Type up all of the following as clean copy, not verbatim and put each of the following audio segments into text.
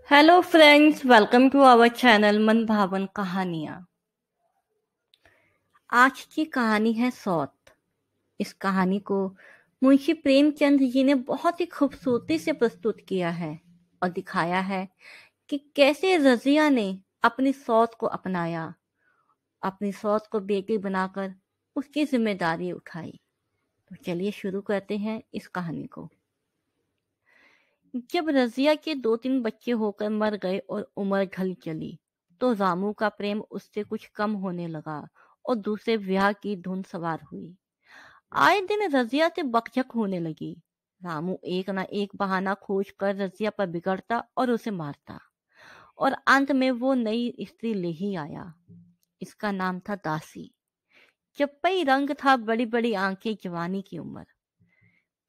Hello friends, welcome to our channel मन भावन कहानियाँ। आज की कहानी है सौत। इस कहानी को मुंशी प्रेमचंद जी ने बहुत ही खूबसूरती से प्रस्तुत किया है और दिखाया है कि कैसे रजिया ने अपनी सौत को अपनाया, अपनी सौत को बेटी बनाकर उसकी जिम्मेदारी उठाई। तो चलिए शुरू करते हैं इस कहानी को। जब रजिया के 2-3 बच्चे होकर मर गए और उम्र ढल चली, तो रामू का प्रेम उससे कुछ कम होने लगा और दूसरे ब्याह की धुन सवार हुई। आए दिन रजिया से बकझक होने लगी। रामू एक न एक बहाना खोज कर रजिया पर बिगड़ता और उसे मारता, और अंत में वो नई स्त्री ले ही आया। इसका नाम था दासी। चप्पई रंग था, बड़ी बड़ी आंखें, जवानी की उम्र।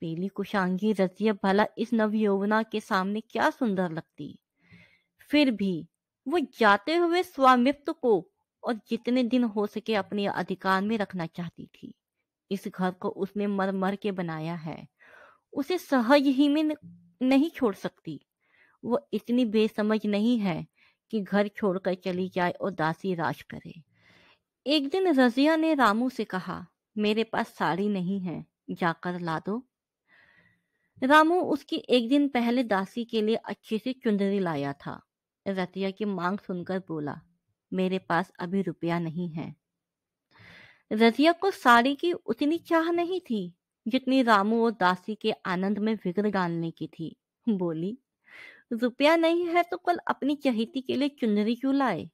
पीली कुशांगी रजिया भला इस नवयौवना के सामने क्या सुंदर लगती। फिर भी वो जाते हुए स्वामित्व को और जितने दिन हो सके अपने अधिकार में रखना चाहती थी। इस घर को उसने मर मर के बनाया है, उसे सहज ही में नहीं छोड़ सकती। वो इतनी बेसमझ नहीं है कि घर छोड़कर चली जाए और दासी राज करे। एक दिन रजिया ने रामू से कहा, मेरे पास साड़ी नहीं है, जाकर ला दो। रामू उसकी एक दिन पहले दासी के लिए अच्छी सी चुंदरी लाया था। रतिया की मांग सुनकर बोला, मेरे पास अभी रुपया नहीं है। रतिया को साड़ी की उतनी चाह नहीं थी जितनी रामू और दासी के आनंद में विघ्न डालने की थी। बोली, रुपया नहीं है तो कल अपनी चहेती के लिए चुंदरी क्यों लाए?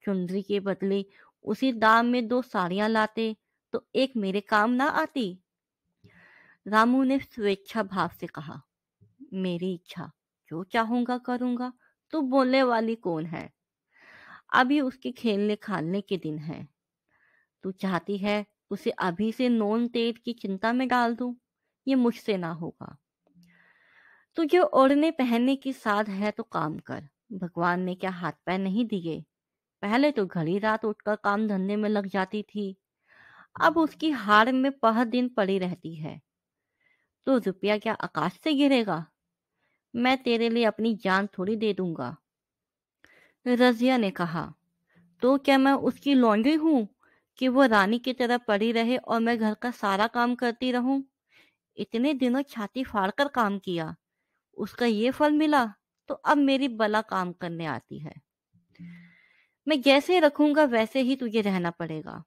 चुंदरी के बदले उसी दाम में 2 साड़ियां लाते तो एक मेरे काम ना आती। रामू ने स्वेच्छा भाव से कहा, मेरी इच्छा, जो चाहूंगा करूंगा, तू बोलने वाली कौन है? अभी उसके खेलने खालने के दिन है। तू चाहती है उसे अभी से नोन तेल की चिंता में डाल दूं? ये मुझसे ना होगा। तुझे ओढ़ने पहनने की साध है तो काम कर। भगवान ने क्या हाथ पैर नहीं दिए? पहले तो घड़ी रात उठकर काम धंधे में लग जाती थी, अब उसकी हाड़ में पह दिन पड़ी रहती है। तो रुपया क्या आकाश से गिरेगा? मैं तेरे लिए अपनी जान थोड़ी दे दूंगा। रजिया ने कहा, तो क्या मैं उसकी लौंडी हूं कि वो रानी की तरह पड़ी रहे और मैं घर का सारा काम करती रहूं? इतने दिनों छाती फाड़कर काम किया, उसका ये फल मिला, तो अब मेरी बला काम करने आती है। मैं जैसे रखूंगा वैसे ही तुझे रहना पड़ेगा।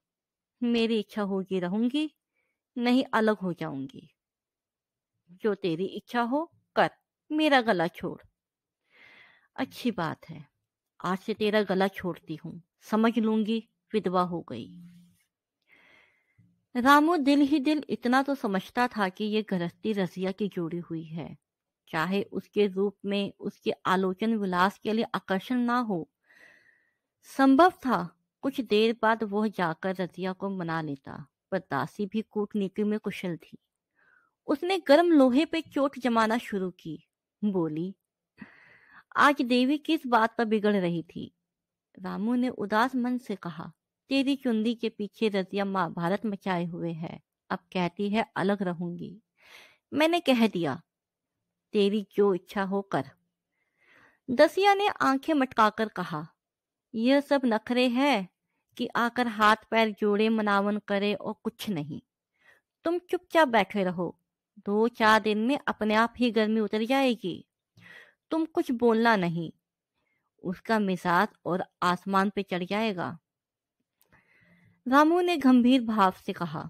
मेरी इच्छा होगी रहूंगी, नहीं अलग हो जाऊंगी। जो तेरी इच्छा हो कर, मेरा गला छोड़। अच्छी बात है, आज से तेरा गला छोड़ती हूँ, समझ लूंगी विधवा हो गई। रामू दिल ही दिल इतना तो समझता था कि ये गृहस्थी रजिया की जोड़ी हुई है। चाहे उसके रूप में उसके आलोचन विलास के लिए आकर्षण ना हो, संभव था कुछ देर बाद वह जाकर रजिया को मना लेता। पर दासी भी कूटनीति में कुशल थी। उसने गर्म लोहे पे चोट जमाना शुरू की। बोली, आज देवी किस बात पर बिगड़ रही थी? रामू ने उदास मन से कहा, तेरी चुंदी के पीछे रजिया महाभारत मचाए हुए है। अब कहती है अलग रहूंगी। मैंने कह दिया, तेरी जो इच्छा हो कर। दसिया ने आंखें मटकाकर कहा, यह सब नखरे है कि आकर हाथ पैर जोड़े मनावन करे और कुछ नहीं। तुम चुपचाप बैठे रहो, 2-4 दिन में अपने आप ही गर्मी उतर जाएगी। तुम कुछ बोलना नहीं, उसका मिजाज और आसमान पे चढ़ जाएगा। रामू ने गंभीर भाव से कहा,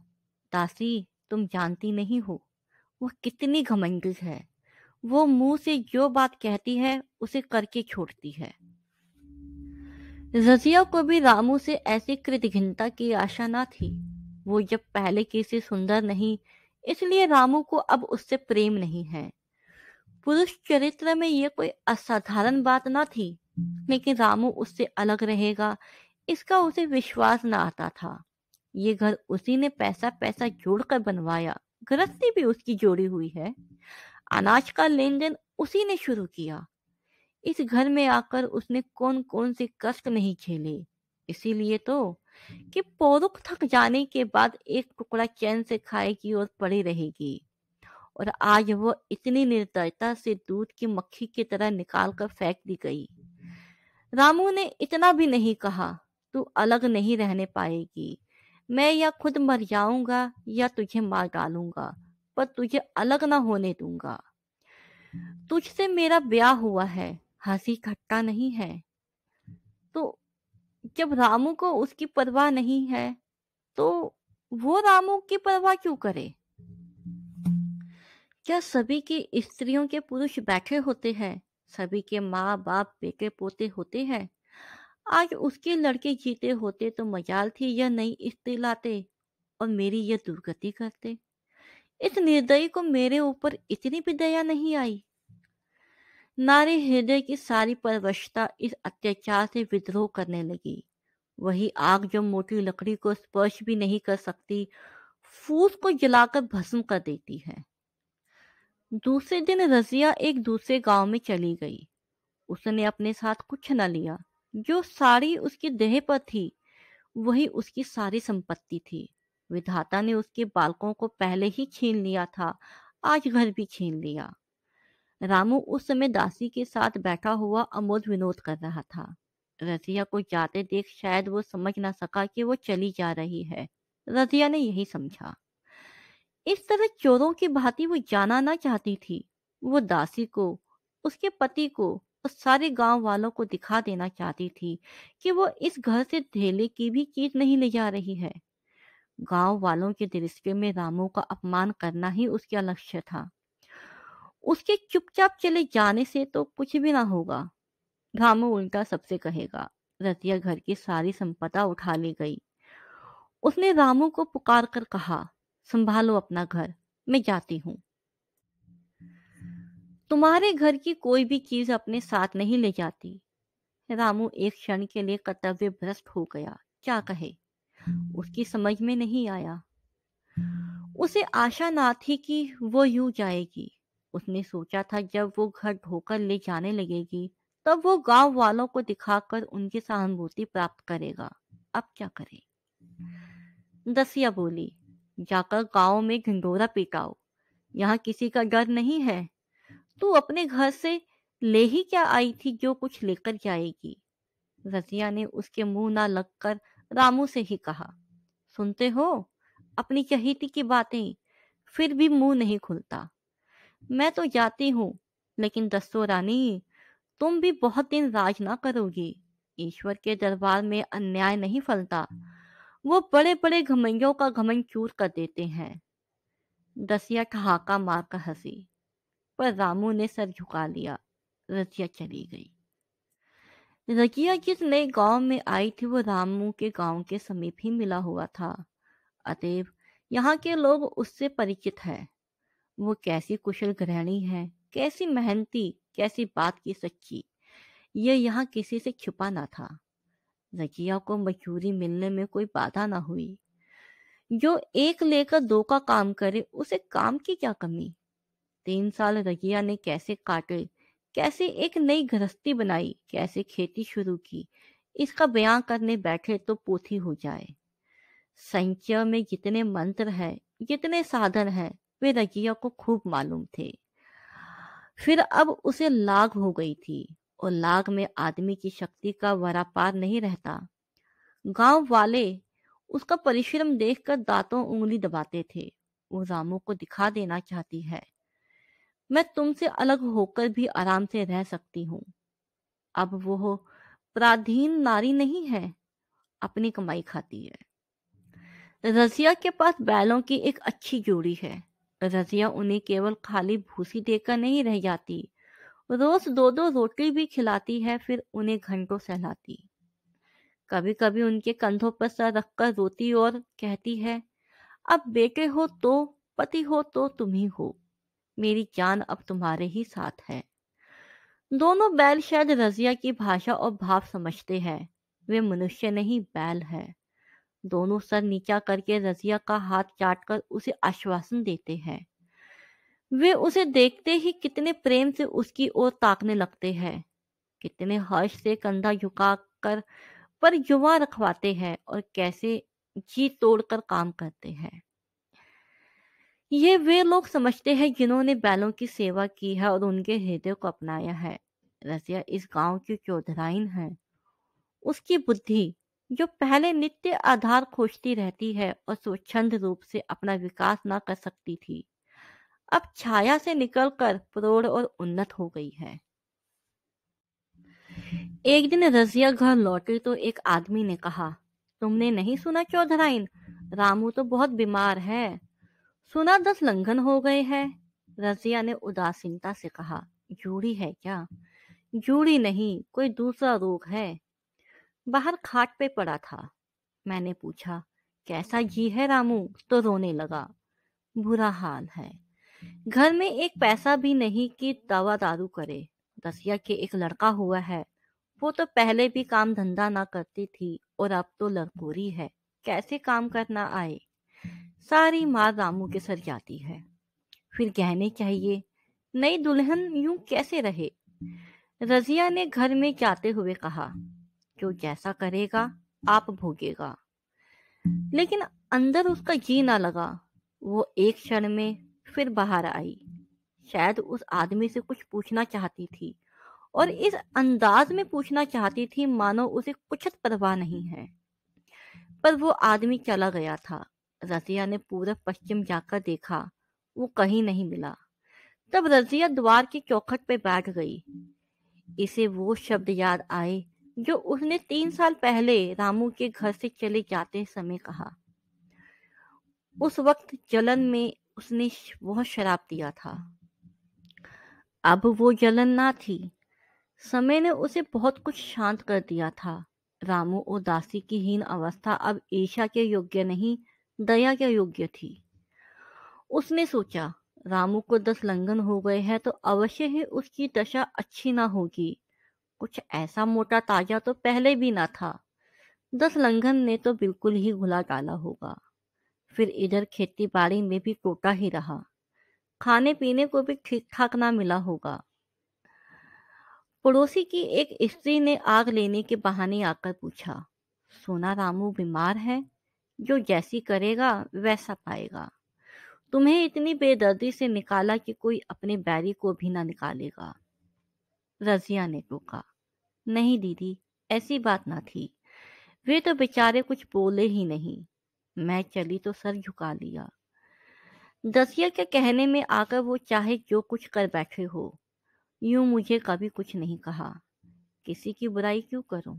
दासी, तुम जानती नहीं हो वह कितनी घमंडी है। वो मुंह से जो बात कहती है उसे करके छोड़ती है। रजिया को भी रामू से ऐसी कृतघ्नता की आशा न थी। वो जब पहले किसी सुंदर नहीं, इसलिए रामू को अब उससे प्रेम नहीं है। पुरुष चरित्र में ये कोई असाधारण बात न थी, लेकिन रामू उससे अलग रहेगा इसका उसे विश्वास न आता था। ये घर उसी ने पैसा पैसा जोड़कर बनवाया, गृहस्थी भी उसकी जोड़ी हुई है, अनाज का लेन देन उसी ने शुरू किया। इस घर में आकर उसने कौन कौन से कष्ट नहीं झेले। इसीलिए तो कि पौरुख थक जाने के बाद एक टुकड़ा चैन से खाएगी और पड़ी रहेगी, और आज वो इतनी निर्दयता से दूध की मक्खी की तरह निकाल कर फेंक दी गई। रामू ने इतना भी नहीं कहा, तू अलग नहीं रहने पाएगी। मैं या खुद मर जाऊंगा या तुझे मार डालूंगा, पर तुझे अलग ना होने दूंगा। तुझसे मेरा ब्याह हुआ है, हंसी खट्टा नहीं है। तो जब रामू को उसकी परवाह नहीं है, तो वो रामू की परवाह क्यों करे? क्या सभी की स्त्रियों के पुरुष बैठे होते हैं? सभी के माँ बाप बेटे पोते होते हैं? आज उसके लड़के जीते होते तो मजाल थी यह नई स्त्री लाते और मेरी यह दुर्गति करते। इस निर्दयी को मेरे ऊपर इतनी भी दया नहीं आई। नारी हृदय की सारी परवशता इस अत्याचार से विद्रोह करने लगी। वही आग जो मोटी लकड़ी को स्पर्श भी नहीं कर सकती, फूस को जलाकर भस्म कर देती है। दूसरे दिन रजिया एक दूसरे गांव में चली गई। उसने अपने साथ कुछ न लिया। जो साड़ी उसकी देह पर थी वही उसकी सारी संपत्ति थी। विधाता ने उसके बालकों को पहले ही छीन लिया था, आज घर भी छीन लिया। रामू उस समय दासी के साथ बैठा हुआ अमोद विनोद कर रहा था। रजिया को जाते देख शायद वो समझ ना सका कि वो चली जा रही है। रजिया ने यही समझा। इस तरह चोरों की भांति वो जाना ना चाहती थी। वो दासी को, उसके पति को और सारे गांव वालों को दिखा देना चाहती थी कि वो इस घर से धेले की भी चीज नहीं ले जा रही है। गांव वालों के दृष्टि में रामू का अपमान करना ही उसका लक्ष्य था। उसके चुपचाप चले जाने से तो कुछ भी ना होगा। रामू उल्टा सबसे कहेगा। रतिया घर की सारी संपदा उठा ली गई। उसने रामू को पुकार कर कहा, संभालो अपना घर, मैं जाती हूँ। तुम्हारे घर की कोई भी चीज अपने साथ नहीं ले जाती। रामू एक क्षण के लिए कर्तव्य भ्रष्ट हो गया। क्या कहे, उसकी समझ में नहीं आया। उसे आशा ना थी कि वो यूं जाएगी। उसने सोचा था जब वो घर ढोकर ले जाने लगेगी तब वो गांव वालों को दिखाकर उनकी सहानुभूति प्राप्त करेगा। अब क्या करे? दसिया बोली, जाकर गांव में ढिंढोरा पीटाओ। यहाँ किसी का डर नहीं है। तू अपने घर से ले ही क्या आई थी जो कुछ लेकर जाएगी? रजिया ने उसके मुंह ना लगकर रामू से ही कहा, सुनते हो अपनी चहेती की बातें, फिर भी मुंह नहीं खुलता। मैं तो जाती हूँ, लेकिन दस्सो रानी, तुम भी बहुत दिन राज ना करोगी। ईश्वर के दरबार में अन्याय नहीं फलता। वो बड़े बड़े घमंडियों का घमंड चूर कर देते हैं। दसिया ठहाका मारकर हंसी, पर रामू ने सर झुका लिया। रजिया चली गई। रजिया जिस नए गांव में आई थी वो रामू के गांव के समीप ही मिला हुआ था। अतएव यहाँ के लोग उससे परिचित है। वो कैसी कुशल गृहिणी है, कैसी मेहनती, कैसी बात की सच्ची, ये यहाँ किसी से छुपा ना था। रजिया को मजदूरी मिलने में कोई बाधा ना हुई। जो एक लेकर दो का काम करे उसे काम की क्या कमी। 3 साल रजिया ने कैसे काटे, कैसे एक नई गृहस्थी बनाई, कैसे खेती शुरू की, इसका बयां करने बैठे तो पोथी हो जाए। संचय में जितने मंत्र है, जितने साधन है, वे रजिया को खूब मालूम थे। फिर अब उसे लाग हो गई थी, और लाग में आदमी की शक्ति का वरापार नहीं रहता। गांव वाले उसका परिश्रम देखकर दांतों उंगली दबाते थे। वो रामू को दिखा देना चाहती है, मैं तुमसे अलग होकर भी आराम से रह सकती हूँ। अब वो पराधीन नारी नहीं है, अपनी कमाई खाती है। रजिया के पास बैलों की एक अच्छी जोड़ी है। रजिया उन्हें केवल खाली भूसी देकर नहीं रह जाती, रोज 2-2 रोटी भी खिलाती है, फिर उन्हें घंटों सहलाती। कभी कभी उनके कंधों पर सर रखकर रोती और कहती है, अब बेटे हो तो, पति हो तो तुम ही हो, मेरी जान अब तुम्हारे ही साथ है। दोनों बैल शायद रजिया की भाषा और भाव समझते हैं। वे मनुष्य नहीं, बैल है। दोनों सर नीचा करके रजिया का हाथ चाटकर उसे आश्वासन देते हैं। वे उसे देखते ही कितने प्रेम से उसकी ओर ताकने लगते हैं, कितने हर्ष से कंधा झुकाकर पर जुआ रखवाते हैं और कैसे जी तोड़कर काम करते हैं। ये वे लोग समझते हैं जिन्होंने बैलों की सेवा की है और उनके हृदय को अपनाया है। रसिया इस गांव की चौधराइन है। उसकी बुद्धि, जो पहले नित्य आधार खोजती रहती है और स्वच्छंद रूप से अपना विकास न कर सकती थी, अब छाया से निकलकर प्रौढ़ और उन्नत हो गई है। एक दिन रजिया घर लौटी तो एक आदमी ने कहा, तुमने नहीं सुना चौधराइन, रामू तो बहुत बीमार है। सुना 10 लंघन हो गए हैं। रजिया ने उदासीनता से कहा, जूड़ी है क्या? जूड़ी नहीं, कोई दूसरा रोग है। बाहर खाट पे पड़ा था। मैंने पूछा, कैसा जी है रामू? तो रोने लगा। बुरा हाल है, घर में एक पैसा भी नहीं कि दवा दारू करे। रसिया के एक लड़का हुआ है, वो तो पहले भी काम धंधा ना करती थी और अब तो लड़कोरी है, कैसे काम करना आए। सारी मार रामू के सर जाती है। फिर गहने चाहिए, नई दुल्हन यूं कैसे रहे। रजिया ने घर में जाते हुए कहा, जो जैसा करेगा आप भोगेगा। लेकिन अंदर उसका जी ना लगा। वो एक क्षण में फिर बाहर आई। शायद उस आदमी से कुछ पूछना चाहती थी और इस अंदाज में पूछना चाहती थी मानो उसे कुछ परवाह नहीं है। पर वो आदमी चला गया था। रजिया ने पूरब पश्चिम जाकर देखा, वो कहीं नहीं मिला। तब रजिया द्वार की चौखट पे बैठ गई। इसे वो शब्द याद आए जो उसने 3 साल पहले रामू के घर से चले जाते समय कहा। उस वक्त जलन में उसने बहुत शराब दिया था। अब वो जलन ना थी, समय ने उसे बहुत कुछ शांत कर दिया था। रामू और दासी की हीन अवस्था अब ईर्ष्या के योग्य नहीं, दया के योग्य थी। उसने सोचा, रामू को 10 लंघन हो गए हैं तो अवश्य ही उसकी दशा अच्छी ना होगी। कुछ ऐसा मोटा ताजा तो पहले भी ना था। 10 लंघन ने तो बिल्कुल ही घुला डाला होगा। फिर इधर खेती बाड़ी में भी टोटा ही रहा, खाने पीने को भी ठीक ठाक ना मिला होगा। पड़ोसी की एक स्त्री ने आग लेने के बहाने आकर पूछा, सोना रामू बीमार है? जो जैसी करेगा वैसा पाएगा। तुम्हें इतनी बेदर्दी से निकाला कि कोई अपने बैरी को भी ना निकालेगा। रजिया ने टोका, नहीं दीदी, ऐसी बात ना थी। वे तो बेचारे कुछ बोले ही नहीं। मैं चली तो सर झुका लिया। दसिया के कहने में आकर वो चाहे जो कुछ कर बैठे हो, यूं मुझे कभी कुछ नहीं कहा। किसी की बुराई क्यों करूं?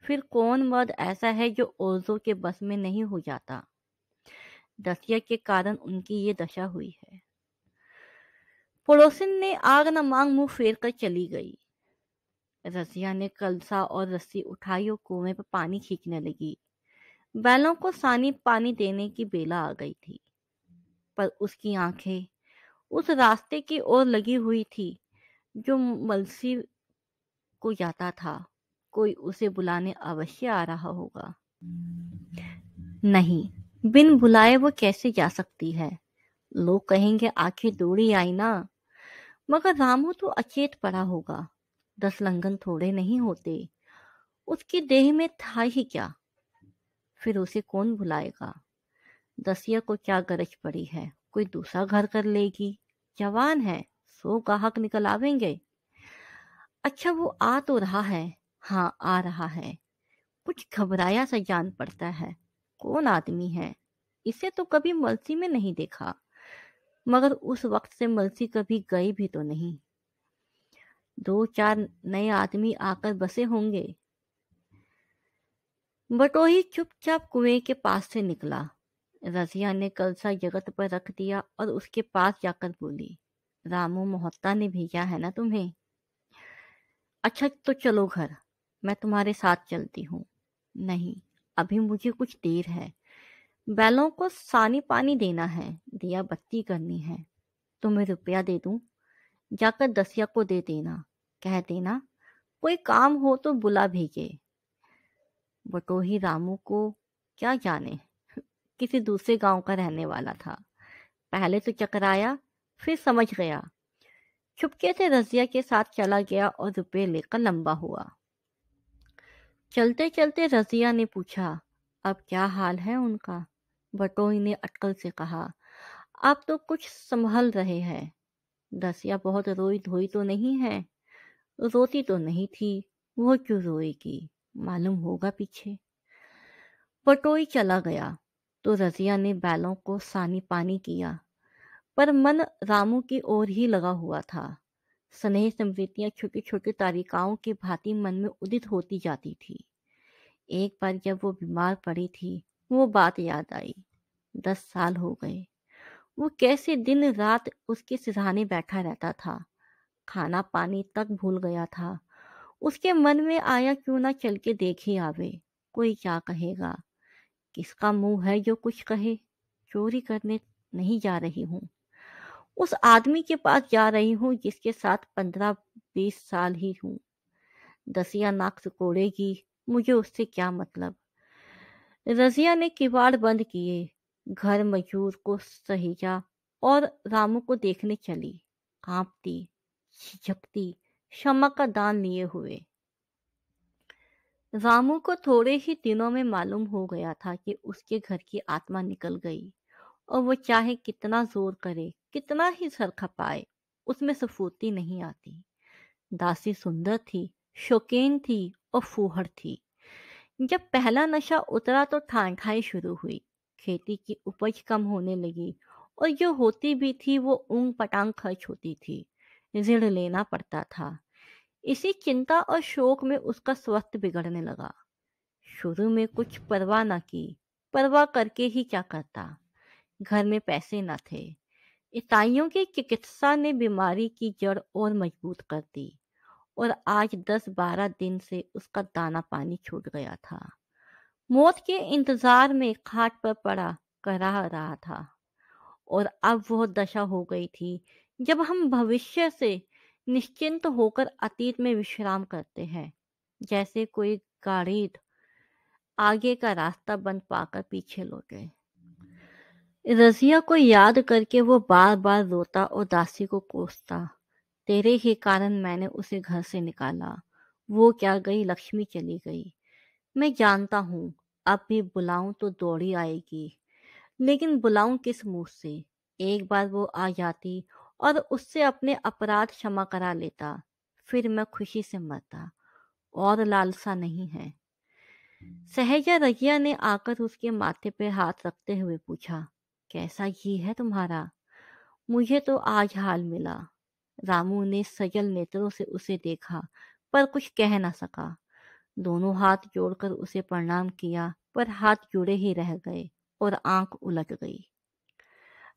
फिर कौन मर्द ऐसा है जो औरतों के बस में नहीं हो जाता? दसिया के कारण उनकी ये दशा हुई है। पड़ोसिन ने आग न मांग मुंह फेर कर चली गई। रसिया ने कलसा और रस्सी उठाई और कुएं पर पानी खींचने लगी। बैलों को सानी पानी देने की बेला आ गई थी, पर उसकी आंखें उस रास्ते की ओर लगी हुई थी जो मलसी को जाता था। कोई उसे बुलाने अवश्य आ रहा होगा। नहीं, बिन बुलाए वो कैसे जा सकती है? लोग कहेंगे आखिर दौड़ी आई ना। मगर रामू तो अचेत पड़ा होगा। 10 लंघन थोड़े नहीं होते। उसकी देह में था ही क्या? फिर उसे कौन बुलाएगा? दसिया को क्या गरज पड़ी है, कोई दूसरा घर कर लेगी। जवान है, 100 गाहक निकल आवेंगे। अच्छा वो आ तो रहा है। हाँ, आ रहा है। कुछ घबराया सा जान पड़ता है। कौन आदमी है? इसे तो कभी मलसी में नहीं देखा। मगर उस वक्त से मलसी कभी गई भी तो नहीं। 2-4 नए आदमी आकर बसे होंगे। बटोही चुपचाप कुएं के पास से निकला। रजिया ने कलसा जगत पर रख दिया और उसके पास जाकर बोली, रामू मोहत्ता ने भेजा है ना तुम्हें? अच्छा तो चलो घर, मैं तुम्हारे साथ चलती हूँ। नहीं, अभी मुझे कुछ देर है। बैलों को सानी पानी देना है, दिया बत्ती करनी है। तुम्हें रुपया दे दूं? जाकर दसिया को दे देना। कह देना कोई काम हो तो बुला भेजे। बटोही रामू को क्या जाने, किसी दूसरे गांव का रहने वाला था। पहले तो चकराया, फिर समझ गया। चुपके से रजिया के साथ चला गया और रुपये लेकर लंबा हुआ। चलते चलते रजिया ने पूछा, अब क्या हाल है उनका? बटोही ने अटकल से कहा, आप तो कुछ संभल रहे हैं। दसिया बहुत रोई धोई तो नहीं है। रोती तो नहीं थी। वो क्यों रोएगी? मालूम होगा पीछे। पटोई चला गया तो रजिया ने बैलों को सानी पानी किया, पर मन रामू की ओर ही लगा हुआ था। स्नेह स्मृतियां छोटी छोटी तारिकाओं की भांति मन में उदित होती जाती थी। एक बार जब वो बीमार पड़ी थी, वो बात याद आई। 10 साल हो गए। वो कैसे दिन रात उसके सिरहाने बैठा रहता था। खाना पानी तक भूल गया था। उसके मन में आया क्यों ना चल के देख ही आवे। कोई क्या कहेगा? किसका मुंह है जो कुछ कहे? चोरी करने नहीं जा रही हूँ। उस आदमी के पास जा रही हूँ जिसके साथ 15-20 साल ही हूँ। दसिया नाक सिकोड़ेगी, मुझे उससे क्या मतलब। रजिया ने किवाड़ बंद किए, घर मजूर को सहेजा और रामू को देखने चली, कांपती, झिझकती, क्षमा का दान लिए हुए। रामू को थोड़े ही दिनों में मालूम हो गया था कि उसके घर की आत्मा निकल गई, और वो चाहे कितना जोर करे, कितना ही सर खपाए, उसमें स्फूर्ति नहीं आती। दासी सुंदर थी, शौकीन थी और फूहड़ थी। जब पहला नशा उतरा तो ठान ठाई शुरू हुई। खेती की उपज कम होने लगी, और जो होती भी थी वो ऊंग पटांग खर्च होती थी। ऋण लेना पड़ता था। इसी चिंता और शोक में उसका स्वास्थ्य बिगड़ने लगा। शुरू में कुछ परवाह न की। परवाह करके ही क्या करता? घर में पैसे न थे। ईसाइयों की चिकित्सा ने बीमारी की जड़ और मजबूत कर दी, और आज 10-12 दिन से उसका दाना पानी छूट गया था। मौत के इंतजार में खाट पर पड़ा कराह रहा था। और अब वह दशा हो गई थी जब हम भविष्य से निश्चिंत होकर अतीत में विश्राम करते हैं, जैसे कोई गाड़ी आगे का रास्ता बंद पाकर पीछे लौटे। रजिया को याद करके वो बार बार रोता और दासी को कोसता। तेरे ही कारण मैंने उसे घर से निकाला। वो क्या गई, लक्ष्मी चली गई। मैं जानता हूँ, अब भी बुलाऊं तो दौड़ी आएगी, लेकिन बुलाऊं किस मुंह से? एक बार वो आ जाती और उससे अपने अपराध क्षमा करा लेता, फिर मैं खुशी से मरता। और लालसा नहीं है। सहजा रजिया ने आकर उसके माथे पे हाथ रखते हुए पूछा, कैसा घी है तुम्हारा? मुझे तो आज हाल मिला। रामू ने सजल नेत्रों से उसे देखा, पर कुछ कह न सका। दोनों हाथ जोड़कर उसे प्रणाम किया, पर हाथ जुड़े ही रह गए और आंख उलट गई।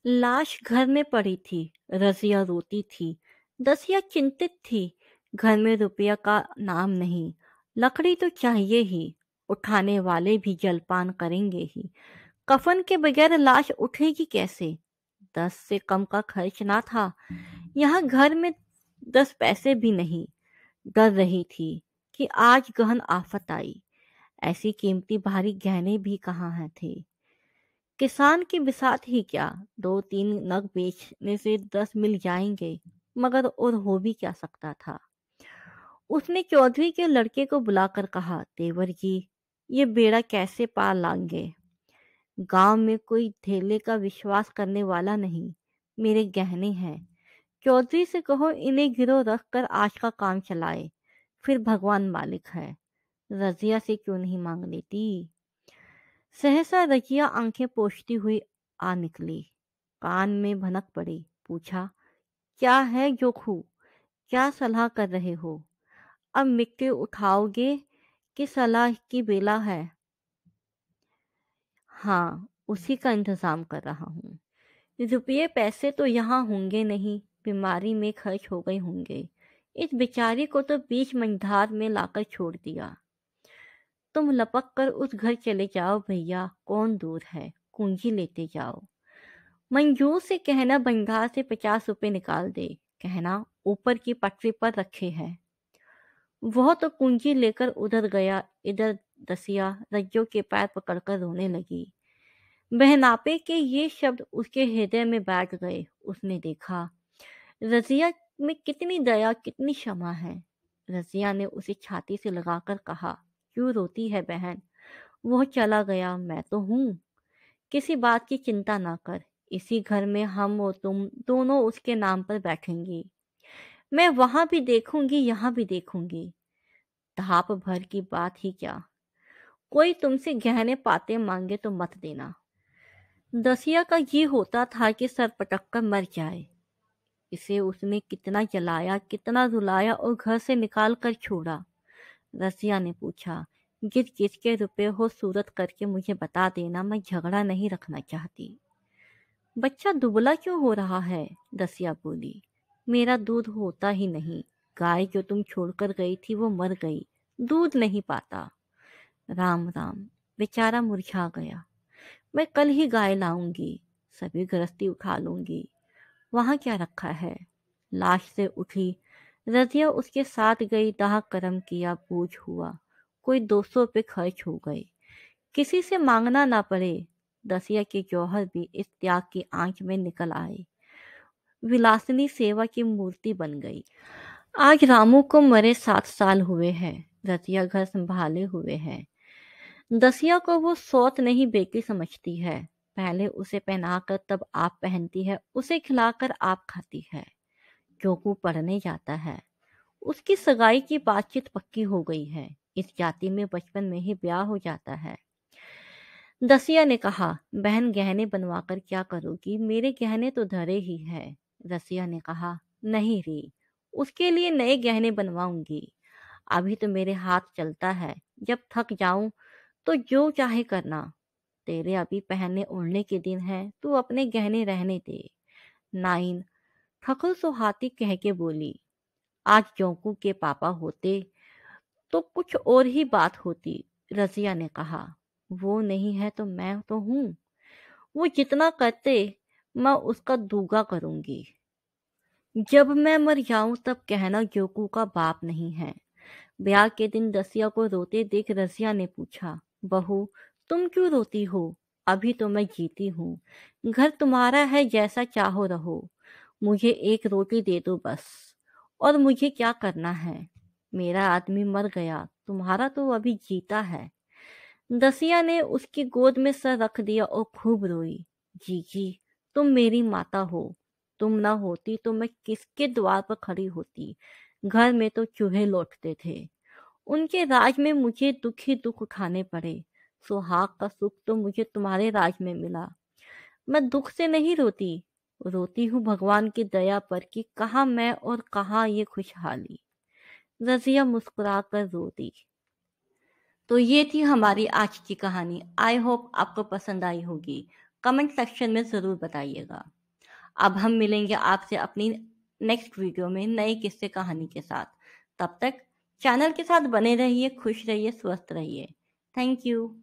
लाश घर में पड़ी थी। रजिया रोती थी। दसिया चिंतित थी। घर में रुपया का नाम नहीं। लकड़ी तो चाहिए ही। उठाने वाले भी जलपान करेंगे ही। कफन के बगैर लाश उठेगी कैसे? 10 से कम का खर्च ना था। यहाँ घर में 10 पैसे भी नहीं। डर रही थी कि आज गहन आफत आई। ऐसी कीमती भारी गहने भी कहाँ हैं थे। किसान की बिसात ही क्या, 2-3 नग बेचने से 10 मिल जाएंगे, मगर और हो भी क्या सकता था। उसने चौधरी के लड़के को बुलाकर कहा, देवर जी, ये बेड़ा कैसे पार लाएंगे? गांव में कोई धेले का विश्वास करने वाला नहीं। मेरे गहने हैं। चौधरी से कहो इन्हें गिरो रख कर आज का काम चलाए, फिर भगवान मालिक है। रजिया से क्यों नहीं मांग लेती? सहसा रजिया आंखें पोंछती हुई आ निकली। कान में भनक पड़ी। पूछा, क्या है जोखू? क्या सलाह कर रहे हो? अब मिट्टी उठाओगे कि सलाह की बेला है? हाँ, उसी का इंतजाम कर रहा हूँ। रुपये पैसे तो यहाँ होंगे नहीं, बीमारी में खर्च हो गए होंगे। इस बेचारी को तो बीच मंझधार में लाकर छोड़ दिया। तुम लपक कर उस घर चले जाओ भैया, कौन दूर है, कुंजी लेते जाओ। मंजूर से कहना भंडार से 50 रुपए निकाल दे। कहना ऊपर की पटरी पर रखे हैं। वह तो कुंजी लेकर उधर गया। इधर दसिया रज्जो के पैर पकड़कर रोने लगी। बहनापे के ये शब्द उसके हृदय में बैठ गए। उसने देखा, रजिया में कितनी दया, कितनी क्षमा है। रजिया ने उसे छाती से लगाकर कहा, क्यों रोती है बहन? वो चला गया, मैं तो हूं। किसी बात की चिंता ना कर। इसी घर में हम और तुम दोनों उसके नाम पर बैठेंगी। मैं वहां भी देखूंगी, यहाँ भी देखूंगी। धाप भर की बात ही क्या। कोई तुमसे गहने पाते मांगे तो मत देना। दसिया का ये होता था कि सर पटक कर मर जाए। इसे उसने कितना जलाया, कितना रुलाया और घर से निकाल कर छोड़ा। रसिया ने पूछा, जिस जिसके रुपए हो सूरत करके मुझे बता देना, मैं झगड़ा नहीं रखना चाहती। बच्चा दुबला क्यों हो रहा है? रसिया बोली। मेरा दूध होता ही नहीं। गाय जो तुम छोड़कर गई थी वो मर गई, दूध नहीं पाता। राम राम, बेचारा मुरझा गया। मैं कल ही गाय लाऊंगी, सभी गृहस्थी उठा लूंगी। वहां क्या रखा है? लाश से उठी रजिया उसके साथ गई। दाह कर्म किया, बोझ हुआ। कोई 200 रुपये खर्च हो गए, किसी से मांगना ना पड़े। दसिया के जौहर भी इस त्याग की आंच में निकल आए। विलासिनी सेवा की मूर्ति बन गई। आज रामू को मरे 7 साल हुए हैं। रतिया घर संभाले हुए है। दसिया को वो सौत नहीं बेटी समझती है। पहले उसे पहनाकर तब आप पहनती है, उसे खिलाकर आप खाती है। क्योंकि पढ़ने जाता है। उसकी सगाई की बातचीत पक्की हो गई है। इस जाति में बचपन में ही ब्याह हो जाता है। दसिया ने कहा, बहन गहने बनवाकर क्या करोगी? मेरे गहने तो धरे ही है। रसिया ने कहा, नहीं री, उसके लिए नए गहने बनवाऊंगी। अभी तो मेरे हाथ चलता है, जब थक जाऊं तो जो चाहे करना। तेरे अभी पहनने ओढ़ने के दिन है, तू अपने गहने रहने दे। नाइन ठकुर सुहाती कह के बोली, आज जोंकू के पापा होते तो कुछ और ही बात होती। रजिया ने कहा, वो नहीं है तो मैं तो हूं। वो जितना करते मैं उसका दूगा करूंगी। जब मैं मर जाऊं तब कहना जोकू का बाप नहीं है। ब्याह के दिन रसिया को रोते देख रसिया ने पूछा, बहू तुम क्यों रोती हो? अभी तो मैं जीती हूँ। घर तुम्हारा है, जैसा चाहो रहो। मुझे एक रोटी दे दो बस। और मुझे क्या करना है? मेरा आदमी मर गया, तुम्हारा तो अभी जीता है। दसिया ने उसकी गोद में सर रख दिया और खूब रोई। जीजी, तुम मेरी माता हो। तुम ना होती तो मैं किसके द्वार पर खड़ी होती? घर में तो चूहे लौटते थे। उनके राज में मुझे दुख ही दुख उठाने पड़े। सुहाग का सुख तो मुझे तुम्हारे राज में मिला। मैं दुख से नहीं रोती, रोती हूँ भगवान की दया पर कि कहाँ मैं और कहाँ ये खुशहाली। रजिया मुस्कुराकर रो दी। तो ये थी हमारी आज की कहानी। आई होप आपको पसंद आई होगी। कमेंट सेक्शन में ज़रूर बताइएगा। अब हम मिलेंगे आपसे अपनी नेक्स्ट वीडियो में नए किस्से कहानी के साथ। तब तक चैनल के साथ बने रहिए, खुश रहिए, स्वस्थ रहिए। Thank you.